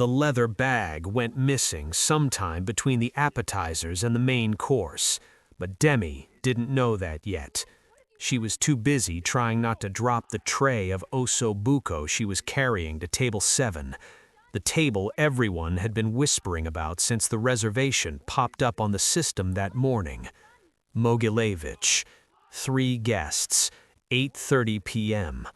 The leather bag went missing sometime between the appetizers and the main course, but Demi didn't know that yet. She was too busy trying not to drop the tray of osso buco she was carrying to table 7, the table everyone had been whispering about since the reservation popped up on the system that morning. Mogilevich, 3 guests, 8:30 p.m.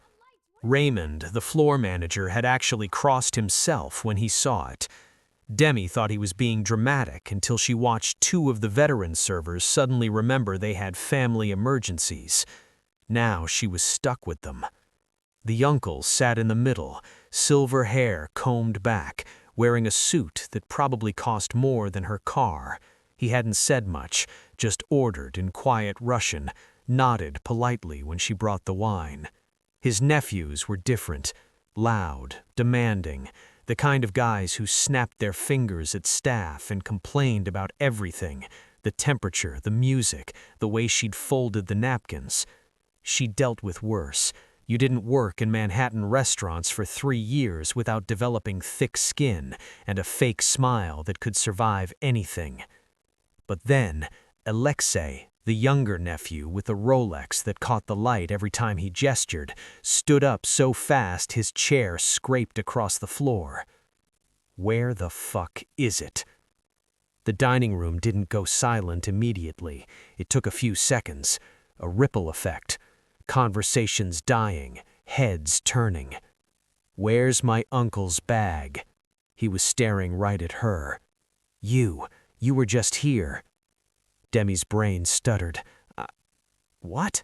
Raymond, the floor manager, had actually crossed himself when he saw it. Demi thought he was being dramatic until she watched 2 of the veteran servers suddenly remember they had family emergencies. Now she was stuck with them. The uncle sat in the middle, silver hair combed back, wearing a suit that probably cost more than her car. He hadn't said much, just ordered in quiet Russian, nodded politely when she brought the wine. His nephews were different, loud, demanding, the kind of guys who snapped their fingers at staff and complained about everything, the temperature, the music, the way she'd folded the napkins. She dealt with worse. You didn't work in Manhattan restaurants for 3 years without developing thick skin and a fake smile that could survive anything. But then, Alexei, the younger nephew with the Rolex that caught the light every time he gestured, stood up so fast his chair scraped across the floor. Where the fuck is it? The dining room didn't go silent immediately. It took a few seconds, a ripple effect. Conversations dying, heads turning. Where's my uncle's bag? He was staring right at her. You were just here. Demi's brain stuttered. What?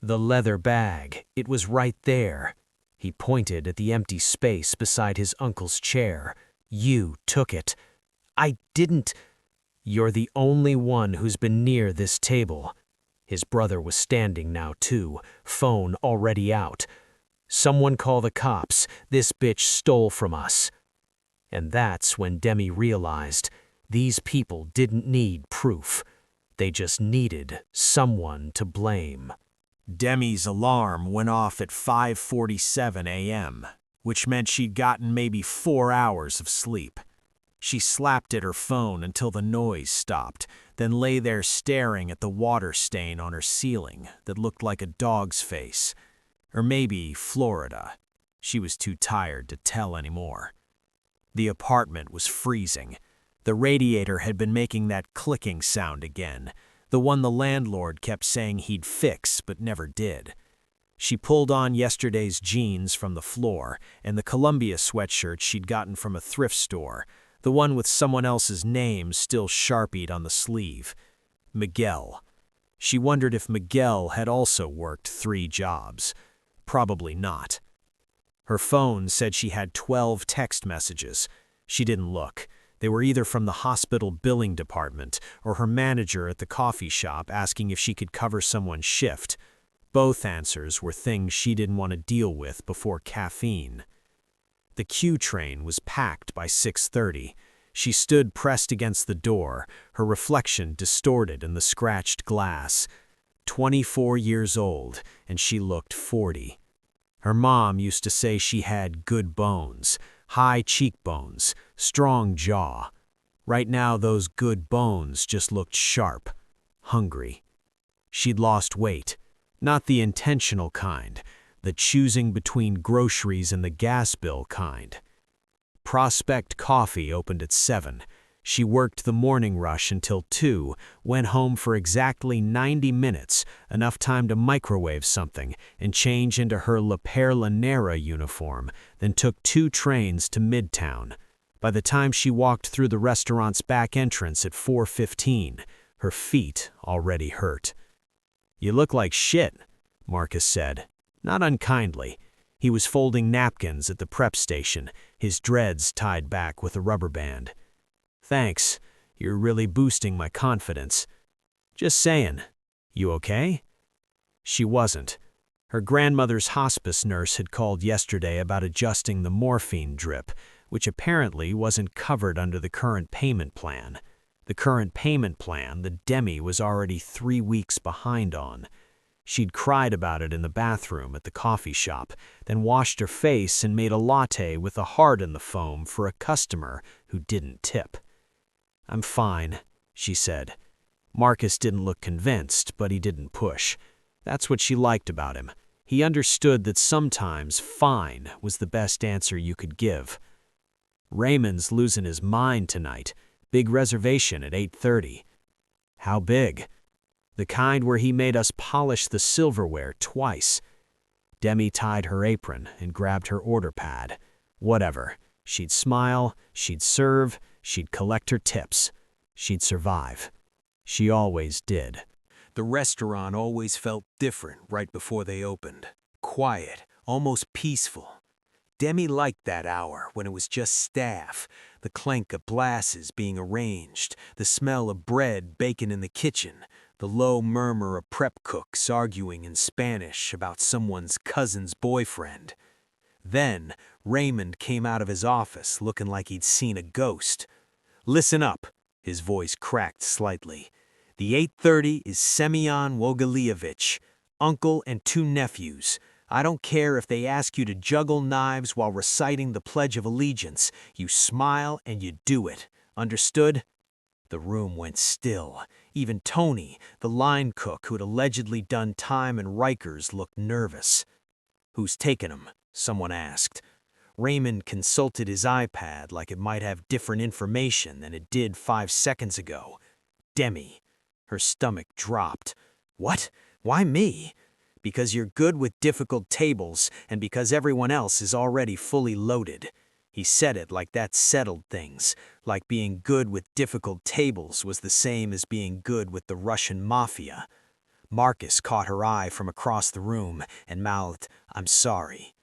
The leather bag. It was right there. He pointed at the empty space beside his uncle's chair. You took it. I didn't. You're the only one who's been near this table. His brother was standing now too, phone already out. Someone call the cops. This bitch stole from us. And that's when Demi realized these people didn't need proof. They just needed someone to blame. Demi's alarm went off at 5:47 a.m., which meant she'd gotten maybe 4 hours of sleep. She slapped at her phone until the noise stopped, then lay there staring at the water stain on her ceiling that looked like a dog's face. Or maybe Florida. She was too tired to tell anymore. The apartment was freezing. The radiator had been making that clicking sound again, the one the landlord kept saying he'd fix but never did. She pulled on yesterday's jeans from the floor and the Columbia sweatshirt she'd gotten from a thrift store, the one with someone else's name still sharpied on the sleeve. Miguel. She wondered if Miguel had also worked 3 jobs. Probably not. Her phone said she had 12 text messages. She didn't look. They were either from the hospital billing department or her manager at the coffee shop asking if she could cover someone's shift. Both answers were things she didn't want to deal with before caffeine. The Q train was packed by 6:30. She stood pressed against the door, her reflection distorted in the scratched glass. 24 years old, and she looked 40. Her mom used to say she had good bones, high cheekbones, strong jaw. Right now those good bones just looked sharp, hungry. She'd lost weight, not the intentional kind, the choosing between groceries and the gas bill kind. Prospect Coffee opened at 7. She worked the morning rush until 2, went home for exactly 90 minutes, enough time to microwave something and change into her La Perla Nera uniform, then took 2 trains to Midtown. By the time she walked through the restaurant's back entrance at 4:15, her feet already hurt. "You look like shit," Marcus said, not unkindly. He was folding napkins at the prep station, his dreads tied back with a rubber band. "Thanks, you're really boosting my confidence. Just saying, you okay?" She wasn't. Her grandmother's hospice nurse had called yesterday about adjusting the morphine drip, which apparently wasn't covered under the current payment plan. The current payment plan that Demi was already 3 weeks behind on. She'd cried about it in the bathroom at the coffee shop, then washed her face and made a latte with a heart in the foam for a customer who didn't tip. "I'm fine," she said. Marcus didn't look convinced, but he didn't push. That's what she liked about him. He understood that sometimes fine was the best answer you could give. "Raymond's losing his mind tonight. Big reservation at 8:30. "How big?" "The kind where he made us polish the silverware twice." Demi tied her apron and grabbed her order pad. Whatever. She'd smile, she'd serve, she'd collect her tips. She'd survive. She always did. The restaurant always felt different right before they opened. Quiet, almost peaceful. Demi liked that hour when it was just staff, the clank of glasses being arranged, the smell of bread baking in the kitchen, the low murmur of prep cooks arguing in Spanish about someone's cousin's boyfriend. Then Raymond came out of his office looking like he'd seen a ghost. "Listen up," his voice cracked slightly. "The 8:30 is Semyon Wogolievich, uncle and 2 nephews. I don't care if they ask you to juggle knives while reciting the Pledge of Allegiance. You smile and you do it. Understood?" The room went still. Even Tony, the line cook who'd allegedly done time in Rikers, looked nervous. "Who's taking 'em?" someone asked. Raymond consulted his iPad like it might have different information than it did 5 seconds ago. Demi. Her stomach dropped. "What? Why me?" "Because you're good with difficult tables and because everyone else is already fully loaded." He said it like that settled things, like being good with difficult tables was the same as being good with the Russian Mafia. Marcus caught her eye from across the room and mouthed, "I'm sorry."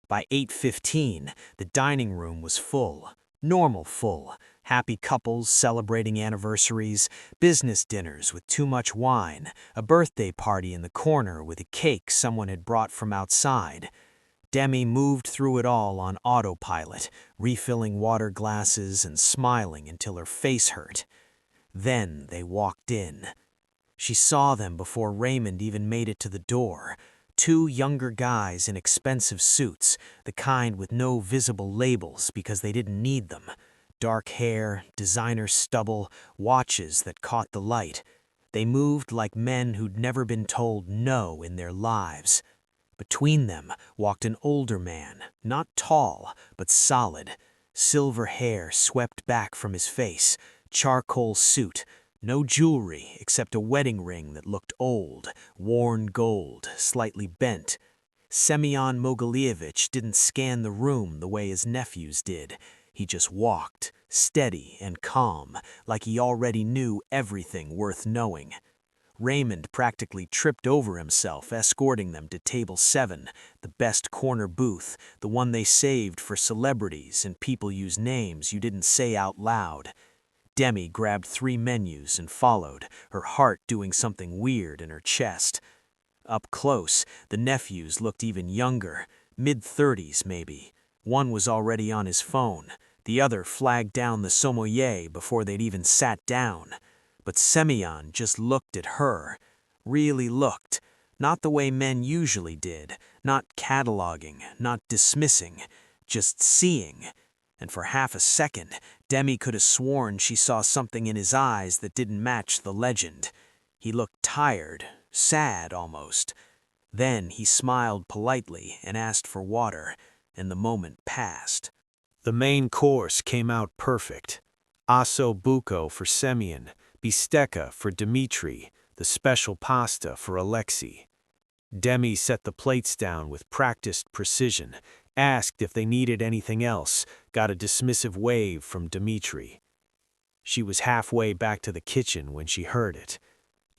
By 8:15, the dining room was full. Normal full. Happy couples celebrating anniversaries, business dinners with too much wine, a birthday party in the corner with a cake someone had brought from outside. Demi moved through it all on autopilot, refilling water glasses and smiling until her face hurt. Then they walked in. She saw them before Raymond even made it to the door. 2 younger guys in expensive suits, the kind with no visible labels because they didn't need them. Dark hair, designer stubble, watches that caught the light. They moved like men who'd never been told no in their lives. Between them walked an older man, not tall, but solid. Silver hair swept back from his face, charcoal suit, no jewelry except a wedding ring that looked old, worn gold, slightly bent. Semyon Mogilievich didn't scan the room the way his nephews did. He just walked, steady and calm, like he already knew everything worth knowing. Raymond practically tripped over himself escorting them to table 7, the best corner booth, the one they saved for celebrities and people use names you didn't say out loud. Demi grabbed 3 menus and followed, her heart doing something weird in her chest. Up close, the nephews looked even younger, mid-30s maybe. One was already on his phone, the other flagged down the sommelier before they'd even sat down. But Semyon just looked at her, really looked, not the way men usually did, not cataloging, not dismissing, just seeing. And for half a second, Demi could have sworn she saw something in his eyes that didn't match the legend. He looked tired, sad almost. Then he smiled politely and asked for water, and the moment passed. The main course came out perfect. Osso buco for Semyon, bistecca for Dmitri, the special pasta for Alexei. Demi set the plates down with practiced precision, asked if they needed anything else, got a dismissive wave from Dmitri. She was halfway back to the kitchen when she heard it.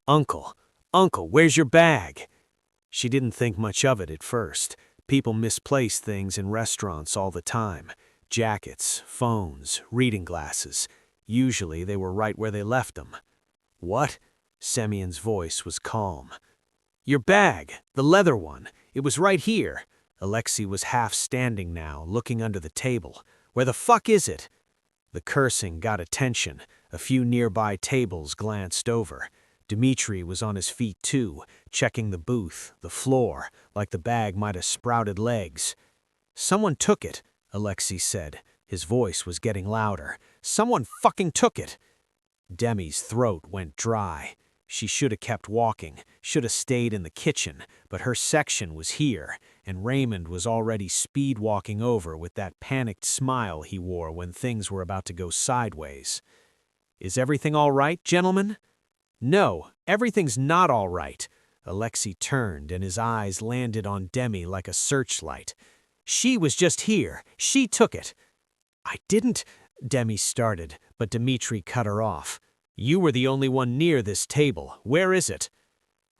Uncle, where's your bag?" She didn't think much of it at first. People misplace things in restaurants all the time. Jackets, phones, reading glasses. Usually they were right where they left them. "What?" Semyon's voice was calm. "Your bag, the leather one. It was right here." Alexei was half standing now, looking under the table. "Where the fuck is it?" The cursing got attention. A few nearby tables glanced over. Dmitri was on his feet too, checking the booth, the floor, like the bag might have sprouted legs. "Someone took it," Alexei said. His voice was getting louder. "Someone fucking took it!" Demi's throat went dry. She should have kept walking, should have stayed in the kitchen, but her section was here, and Raymond was already speed-walking over with that panicked smile he wore when things were about to go sideways. "Is everything all right, gentlemen?" "No, everything's not all right." Alexei turned, and his eyes landed on Demi like a searchlight. "She was just here. She took it." "I didn't," Demi started, but Dmitri cut her off. "You were the only one near this table. Where is it?"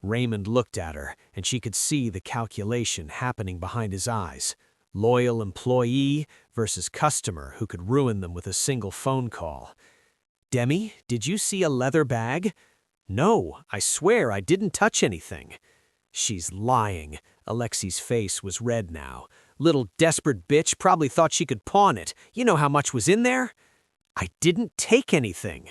Raymond looked at her, and she could see the calculation happening behind his eyes. Loyal employee versus customer who could ruin them with a single phone call. "Demi, did you see a leather bag?" "No, I swear I didn't touch anything." "She's lying." Alexei's face was red now. "Little desperate bitch probably thought she could pawn it. You know how much was in there?" "I didn't take anything."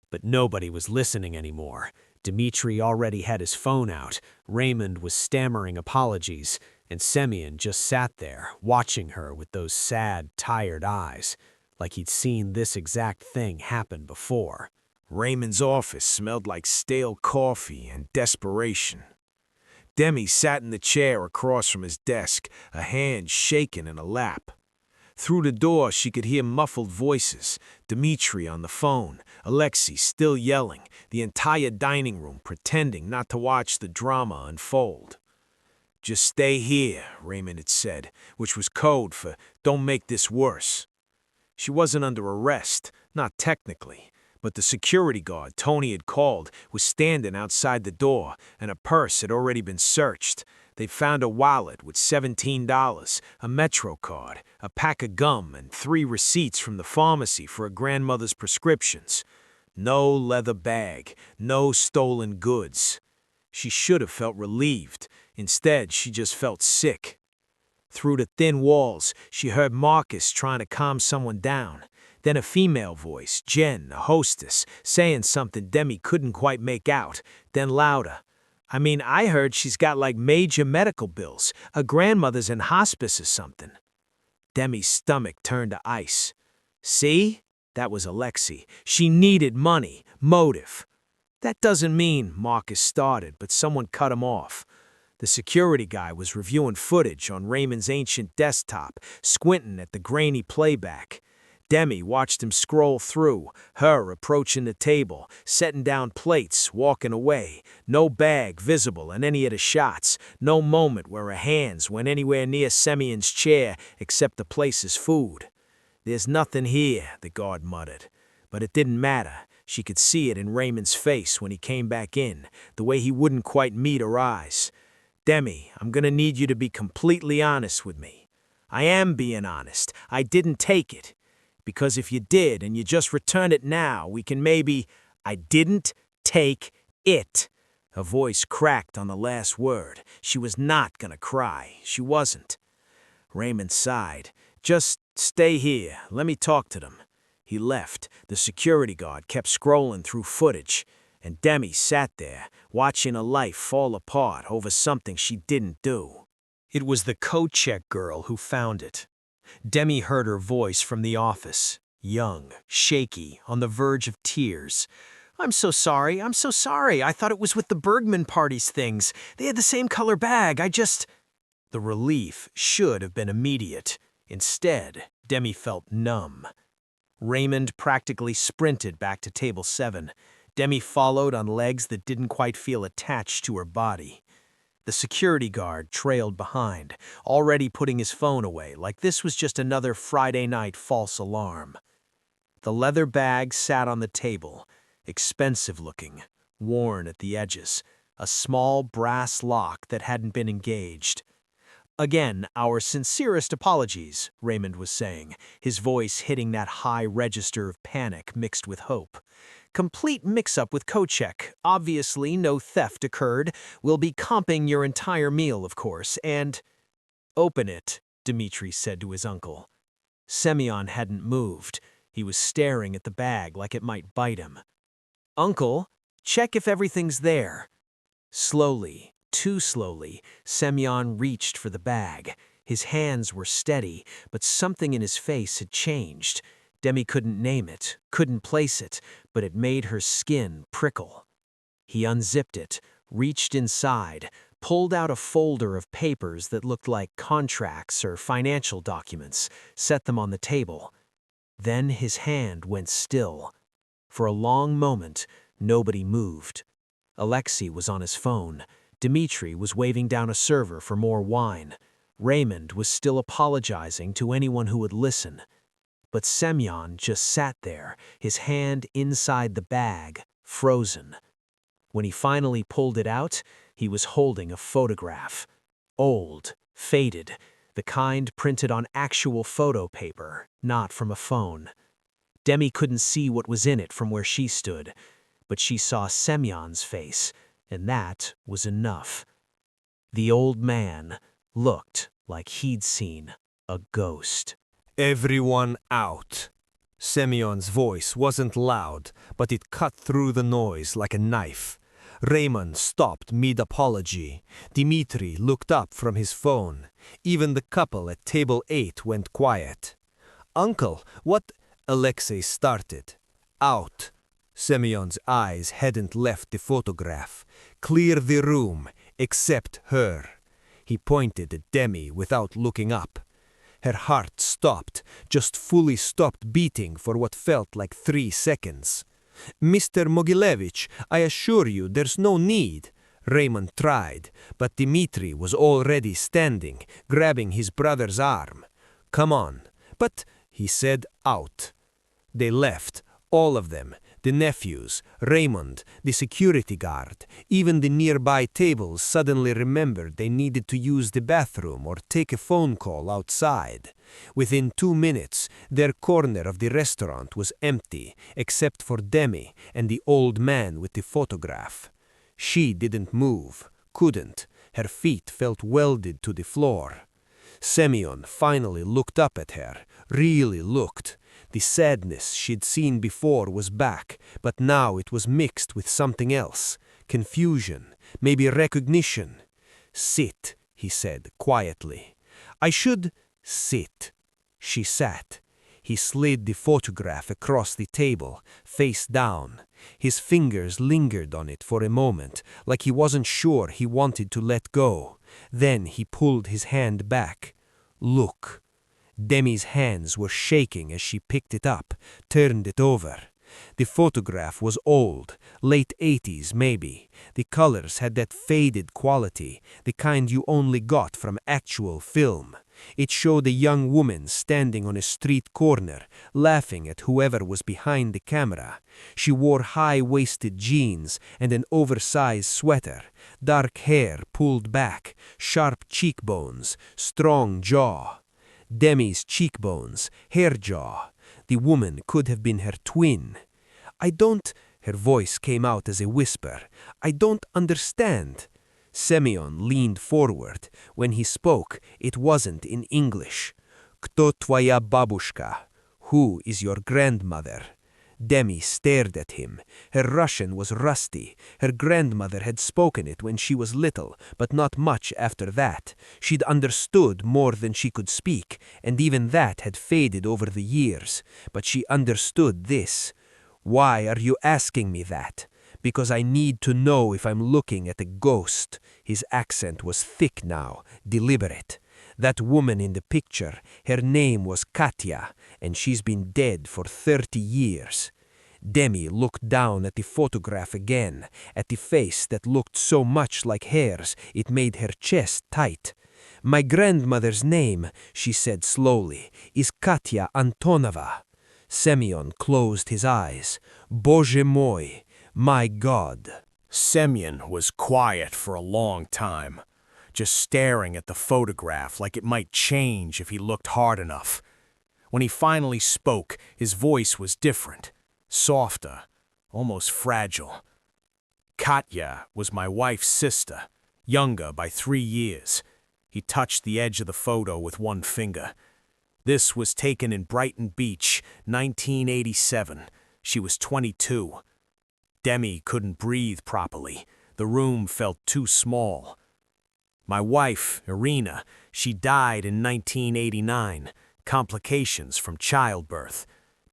But nobody was listening anymore. Dmitri already had his phone out. Raymond was stammering apologies, and Semyon just sat there, watching her with those sad, tired eyes, like he'd seen this exact thing happen before. Raymond's office smelled like stale coffee and desperation. Demi sat in the chair across from his desk, a hand shaken in a lap. Through the door, she could hear muffled voices, Dmitri on the phone, Alexei still yelling, the entire dining room pretending not to watch the drama unfold. "Just stay here," Raymond had said, which was code for "don't make this worse." She wasn't under arrest, not technically, but the security guard Tony had called was standing outside the door, and a purse had already been searched. They found a wallet with $17, a Metro card, a pack of gum, and 3 receipts from the pharmacy for her grandmother's prescriptions. No leather bag, no stolen goods. She should have felt relieved. Instead, she just felt sick. Through the thin walls, she heard Marcus trying to calm someone down. Then a female voice, Jen, a hostess, saying something Demi couldn't quite make out. Then louder. "I mean, I heard she's got like major medical bills. Her grandmother's in hospice or something." Demi's stomach turned to ice. "See?" That was Alexei. "She needed money. Motive." "That doesn't mean," Marcus started, but someone cut him off. The security guy was reviewing footage on Raymond's ancient desktop, squinting at the grainy playback. Demi watched him scroll through, her approaching the table, setting down plates, walking away. No bag visible in any of the shots, no moment where her hands went anywhere near Semyon's chair except to place his food. "There's nothing here," the guard muttered. But it didn't matter. She could see it in Raymond's face when he came back in, the way he wouldn't quite meet her eyes. "Demi, I'm gonna need you to be completely honest with me." "I am being honest. I didn't take it. Because if you did and you just return it now, we can maybe—" "I didn't take it." Her voice cracked on the last word. She was not gonna cry. She wasn't. Raymond sighed. "Just stay here. Let me talk to them." He left. The security guard kept scrolling through footage, and Demi sat there, watching her life fall apart over something she didn't do. It was the coat check girl who found it. Demi heard her voice from the office, young, shaky, on the verge of tears. I'm so sorry. I thought it was with the Bergman party's things. They had the same color bag. The relief should have been immediate. Instead, Demi felt numb. Raymond practically sprinted back to table 7. Demi followed on legs that didn't quite feel attached to her body. The security guard trailed behind, already putting his phone away like this was just another Friday night false alarm. The leather bag sat on the table, expensive looking, worn at the edges, a small brass lock that hadn't been engaged. "Again, our sincerest apologies," Raymond was saying, his voice hitting that high register of panic mixed with hope. "Complete mix-up with Kochek. Obviously, no theft occurred. We'll be comping your entire meal, of course, and—" "Open it," Dmitri said to his uncle. Semyon hadn't moved. He was staring at the bag like it might bite him. "Uncle, Check if everything's there." Slowly, too slowly, Semyon reached for the bag. His hands were steady, but something in his face had changed. Demi couldn't name it, couldn't place it, but it made her skin prickle. He unzipped it, reached inside, pulled out a folder of papers that looked like contracts or financial documents, set them on the table. Then his hand went still. For a long moment, nobody moved. Alexei was on his phone. Dmitri was waving down a server for more wine. Raymond was still apologizing to anyone who would listen. But Semyon just sat there, his hand inside the bag, frozen. When he finally pulled it out, he was holding a photograph. Old, faded, the kind printed on actual photo paper, not from a phone. Demi couldn't see what was in it from where she stood, but she saw Semyon's face, and that was enough. The old man looked like he'd seen a ghost. "Everyone out." Semyon's voice wasn't loud, but it cut through the noise like a knife. Raymond stopped mid-apology. Dmitri looked up from his phone. Even the couple at table 8 went quiet. "Uncle, what—" Alexei started. "Out." Semyon's eyes hadn't left the photograph. "Clear the room, except her." He pointed at Demi without looking up. Her heart stopped, just fully stopped beating for what felt like 3 seconds. "Mr. Mogilevich, I assure you there's no need." Raymond tried, but Dmitri was already standing, grabbing his brother's arm. "Come on." "But," he said, "out." They left, all of them, the nephews, Raymond, the security guard. Even the nearby tables suddenly remembered they needed to use the bathroom or take a phone call outside. Within 2 minutes, their corner of the restaurant was empty, except for Demi and the old man with the photograph. She didn't move, couldn't. Her feet felt welded to the floor. Semyon finally looked up at her, really looked. The sadness she'd seen before was back, but now it was mixed with something else. Confusion, maybe recognition. "Sit," he said quietly. "I should—" "Sit." She sat. He slid the photograph across the table, face down. His fingers lingered on it for a moment, like he wasn't sure he wanted to let go. Then he pulled his hand back. "Look." Demi's hands were shaking as she picked it up, turned it over. The photograph was old, late 80s maybe. The colors had that faded quality, the kind you only got from actual film. It showed a young woman standing on a street corner, laughing at whoever was behind the camera. She wore high-waisted jeans and an oversized sweater, dark hair pulled back, sharp cheekbones, strong jaw. Demi's cheekbones, hair jaw. The woman could have been her twin. "I don't—" her voice came out as a whisper. "I don't understand." Semyon leaned forward. When he spoke, it wasn't in English. "Kto tvoya babushka?" Who is your grandmother? Demi stared at him. Her Russian was rusty. Her grandmother had spoken it when she was little, but not much after that. She'd understood more than she could speak, and even that had faded over the years. But she understood this. "Why are you asking me that?" "Because I need to know if I'm looking at a ghost." His accent was thick now, deliberate. "That woman in the picture, her name was Katya, and she's been dead for 30 years. Demi looked down at the photograph again, at the face that looked so much like hers it made her chest tight. "My grandmother's name," she said slowly, "is Katya Antonova." Semyon closed his eyes. "Bože moj, my God." Semyon was quiet for a long time, just staring at the photograph like it might change if he looked hard enough. When he finally spoke, his voice was different, softer, almost fragile. "Katya was my wife's sister, younger by 3 years." He touched the edge of the photo with one finger. "This was taken in Brighton Beach, 1987. She was 22. Demi couldn't breathe properly. The room felt too small. My wife, Irina, she died in 1989. Complications from childbirth.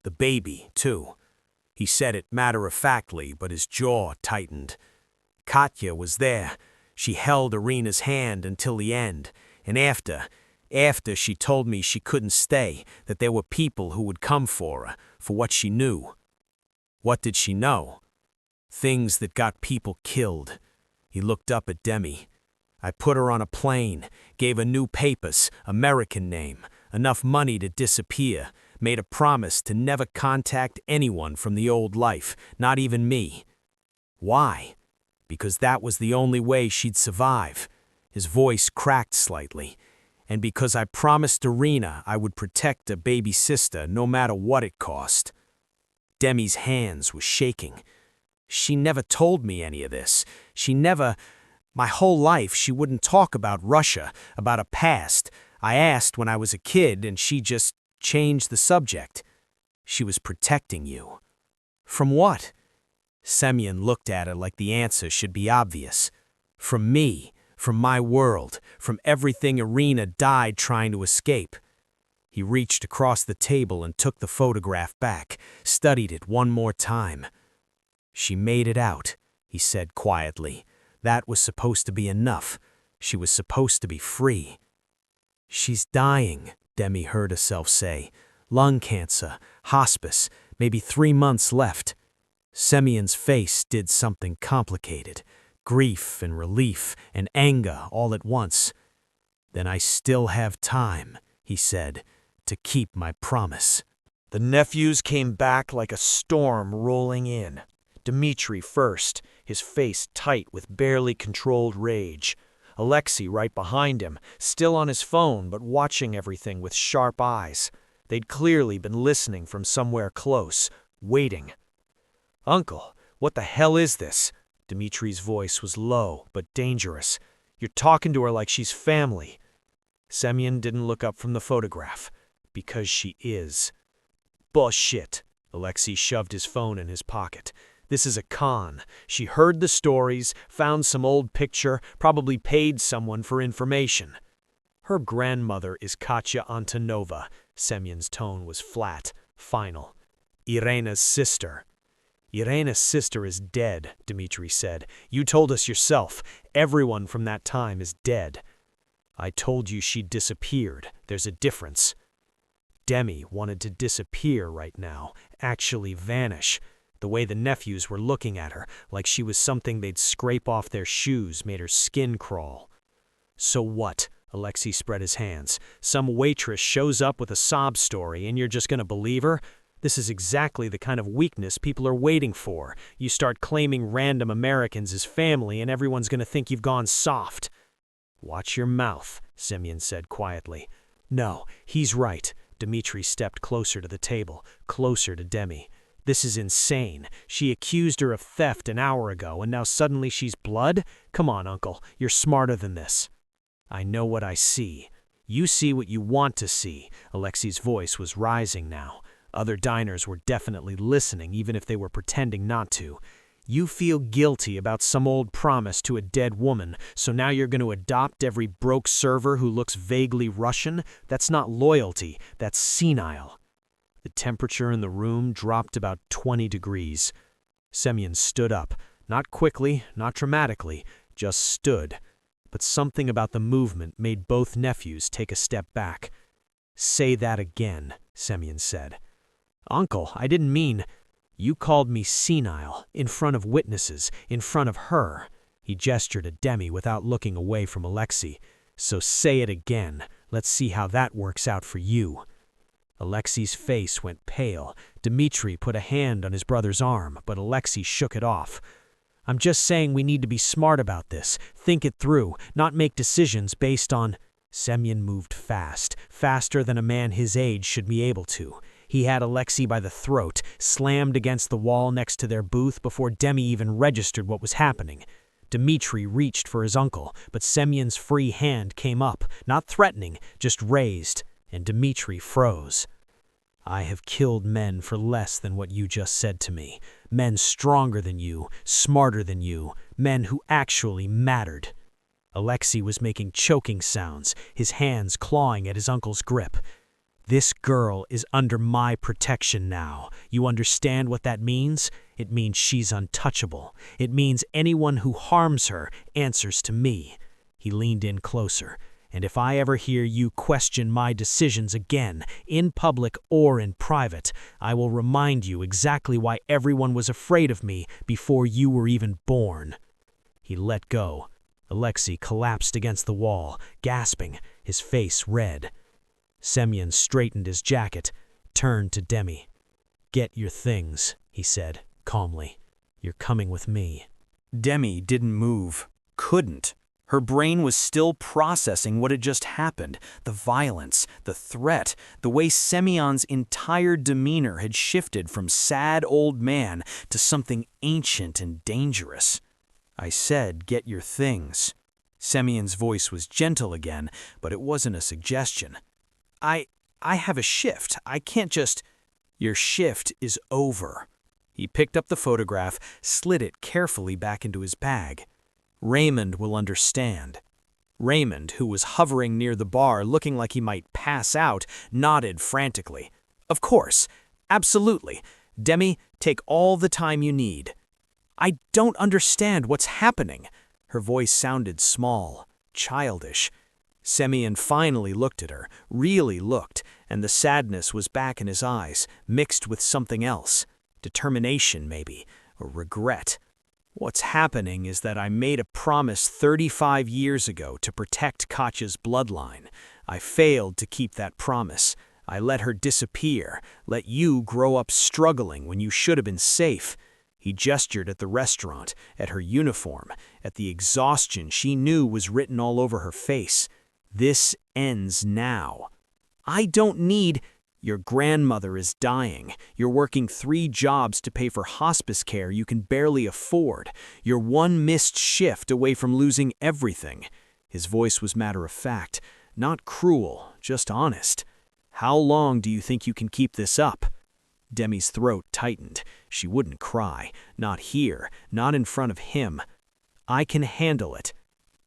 The baby, too. He said it matter-of-factly, but his jaw tightened. Katya was there. She held Irina's hand until the end, and after she told me she couldn't stay, that there were people who would come for her, for what she knew. What did she know? Things that got people killed. He looked up at Demi. I put her on a plane, gave her new papers, American name, enough money to disappear, made a promise to never contact anyone from the old life, not even me. Why? Because that was the only way she'd survive. His voice cracked slightly. And because I promised Irina I would protect her baby sister no matter what it cost. Demi's hands were shaking. She never told me any of this. My whole life she wouldn't talk about Russia, about a past. I asked when I was a kid and she just changed the subject. She was protecting you. From what? Semyon looked at her like the answer should be obvious. From me, from my world, from everything Irina died trying to escape. He reached across the table and took the photograph back, studied it one more time. She made it out, he said quietly. That was supposed to be enough. She was supposed to be free. She's dying, Demi heard herself say. Lung cancer, hospice, maybe 3 months left. Semyon's face did something complicated. Grief and relief and anger all at once. Then I still have time, he said, to keep my promise. The nephews came back like a storm rolling in. Dmitri first, his face tight with barely controlled rage. Alexei right behind him, still on his phone but watching everything with sharp eyes. They'd clearly been listening from somewhere close, waiting. "Uncle, what the hell is this?" Dmitri's voice was low but dangerous. "You're talking to her like she's family." Semyon didn't look up from the photograph. "Because she is." "Bullshit." Alexei shoved his phone in his pocket. "This is a con. She heard the stories, found some old picture, probably paid someone for information." "Her grandmother is Katya Antonova." Semyon's tone was flat, final. "Irina's sister." "Irina's sister is dead," Dmitri said. "You told us yourself. Everyone from that time is dead." "I told you she disappeared. There's a difference." Demi wanted to disappear right now, actually vanish. The way the nephews were looking at her, like she was something they'd scrape off their shoes, made her skin crawl. "So what?" Alexei spread his hands. "Some waitress shows up with a sob story and you're just gonna believe her? This is exactly the kind of weakness people are waiting for. You start claiming random Americans as family and everyone's gonna think you've gone soft." "Watch your mouth," Semyon said quietly. "No, he's right." Dmitri stepped closer to the table, closer to Demi. "This is insane. She accused her of theft an hour ago, and now suddenly she's blood? Come on, Uncle, you're smarter than this." "I know what I see. You see what you want to see." Alexei's voice was rising now. Other diners were definitely listening, even if they were pretending not to. "You feel guilty about some old promise to a dead woman, so now you're going to adopt every broke server who looks vaguely Russian? That's not loyalty, that's senile." The temperature in the room dropped about 20 degrees. Semyon stood up, not quickly, not dramatically, just stood. But something about the movement made both nephews take a step back. "Say that again," Semyon said. "Uncle, I didn't mean—" "You called me senile, in front of witnesses, in front of her." He gestured at Demi without looking away from Alexei. "So say it again. Let's see how that works out for you." Alexei's face went pale. Dmitri put a hand on his brother's arm, but Alexei shook it off. "I'm just saying we need to be smart about this, think it through, not make decisions based on—" Semyon moved fast, faster than a man his age should be able to. He had Alexei by the throat, slammed against the wall next to their booth before Demi even registered what was happening. Dmitri reached for his uncle, but Semyon's free hand came up, not threatening, just raised, and Dmitri froze. I have killed men for less than what you just said to me. Men stronger than you, smarter than you, men who actually mattered." Alexei was making choking sounds, his hands clawing at his uncle's grip. "This girl is under my protection now. You understand what that means? It means she's untouchable. It means anyone who harms her answers to me." He leaned in closer. "And if I ever hear you question my decisions again, in public or in private, I will remind you exactly why everyone was afraid of me before you were even born." He let go. Alexei collapsed against the wall, gasping, his face red. Semyon straightened his jacket, turned to Demi. "Get your things," he said, calmly. "You're coming with me." Demi didn't move. Couldn't. Her brain was still processing what had just happened, the violence, the threat, the way Semyon's entire demeanor had shifted from sad old man to something ancient and dangerous. "I said, get your things." Semyon's voice was gentle again, but it wasn't a suggestion. I have a shift. I can't just—" "Your shift is over." He picked up the photograph, slid it carefully back into his bag. "Raymond will understand." Raymond, who was hovering near the bar looking like he might pass out, nodded frantically. "Of course. Absolutely. Demi, take all the time you need." "I don't understand what's happening." Her voice sounded small, childish. Semyon finally looked at her, really looked, and the sadness was back in his eyes, mixed with something else. Determination, maybe, or regret. "What's happening is that I made a promise 35 years ago to protect Katya's bloodline. I failed to keep that promise. I let her disappear, let you grow up struggling when you should have been safe." He gestured at the restaurant, at her uniform, at the exhaustion she knew was written all over her face. "This ends now. I don't need—" "Your grandmother is dying. You're working 3 jobs to pay for hospice care you can barely afford. You're one missed shift away from losing everything." His voice was matter-of-fact, not cruel, just honest. "How long do you think you can keep this up?" Demi's throat tightened. She wouldn't cry. Not here, not in front of him. "I can handle it."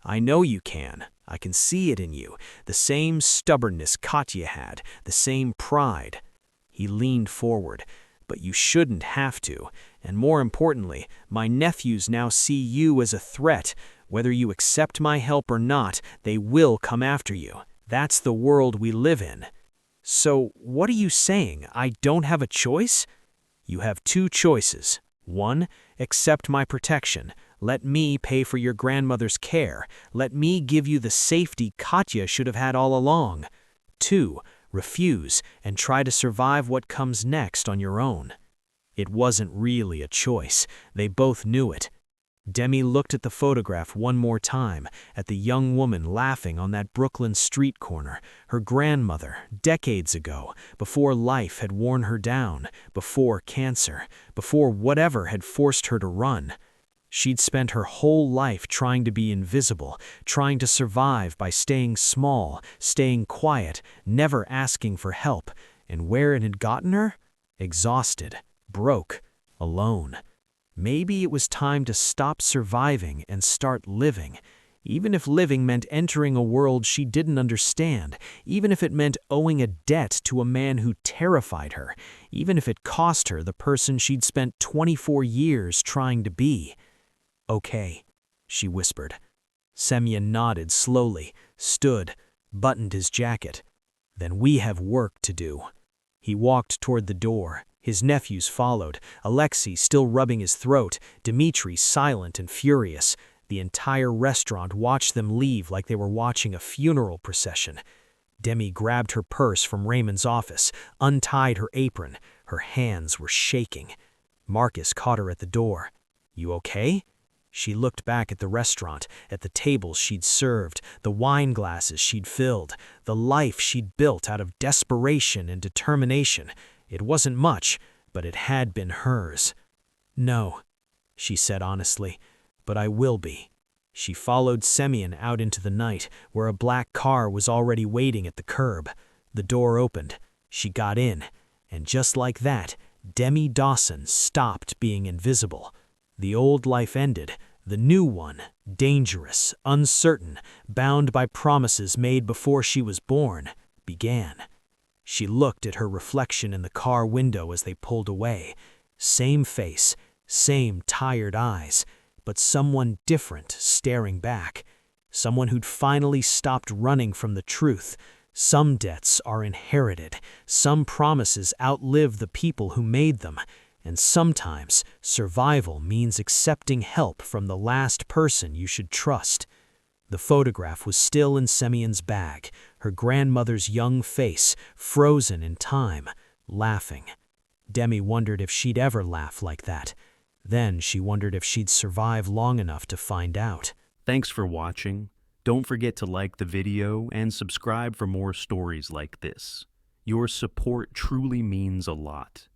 "I know you can. I can see it in you. The same stubbornness Katya had, the same pride." He leaned forward. "But you shouldn't have to. And more importantly, my nephews now see you as a threat. Whether you accept my help or not, they will come after you. That's the world we live in." "So, what are you saying? I don't have a choice?" "You have 2 choices. 1, accept my protection. Let me pay for your grandmother's care. Let me give you the safety Katya should have had all along. 2, refuse and try to survive what comes next on your own." It wasn't really a choice. They both knew it. Demi looked at the photograph one more time, at the young woman laughing on that Brooklyn street corner, her grandmother, decades ago, before life had worn her down, before cancer, before whatever had forced her to run. She'd spent her whole life trying to be invisible, trying to survive by staying small, staying quiet, never asking for help. And where it had gotten her? Exhausted, broke, alone. Maybe it was time to stop surviving and start living, even if living meant entering a world she didn't understand, even if it meant owing a debt to a man who terrified her, even if it cost her the person she'd spent 24 years trying to be. "Okay," she whispered. Semyon nodded slowly, stood, buttoned his jacket. "Then we have work to do." He walked toward the door. His nephews followed, Alexei still rubbing his throat, Dmitri silent and furious. The entire restaurant watched them leave like they were watching a funeral procession. Demi grabbed her purse from Raymond's office, untied her apron. Her hands were shaking. Marcus caught her at the door. "You okay?" She looked back at the restaurant, at the tables she'd served, the wine glasses she'd filled, the life she'd built out of desperation and determination. It wasn't much, but it had been hers. "No," she said honestly, "but I will be." She followed Semyon out into the night, where a black car was already waiting at the curb. The door opened. She got in. And just like that, Demi Dawson stopped being invisible. The old life ended. The new one, dangerous, uncertain, bound by promises made before she was born, began. She looked at her reflection in the car window as they pulled away. Same face, same tired eyes, but someone different staring back. Someone who'd finally stopped running from the truth. Some debts are inherited, some promises outlive the people who made them, and sometimes survival means accepting help from the last person you should trust. The photograph was still in Semyon's bag, her grandmother's young face, frozen in time, laughing. Demi wondered if she'd ever laugh like that. Then she wondered if she'd survive long enough to find out. Thanks for watching. Don't forget to like the video and subscribe for more stories like this. Your support truly means a lot.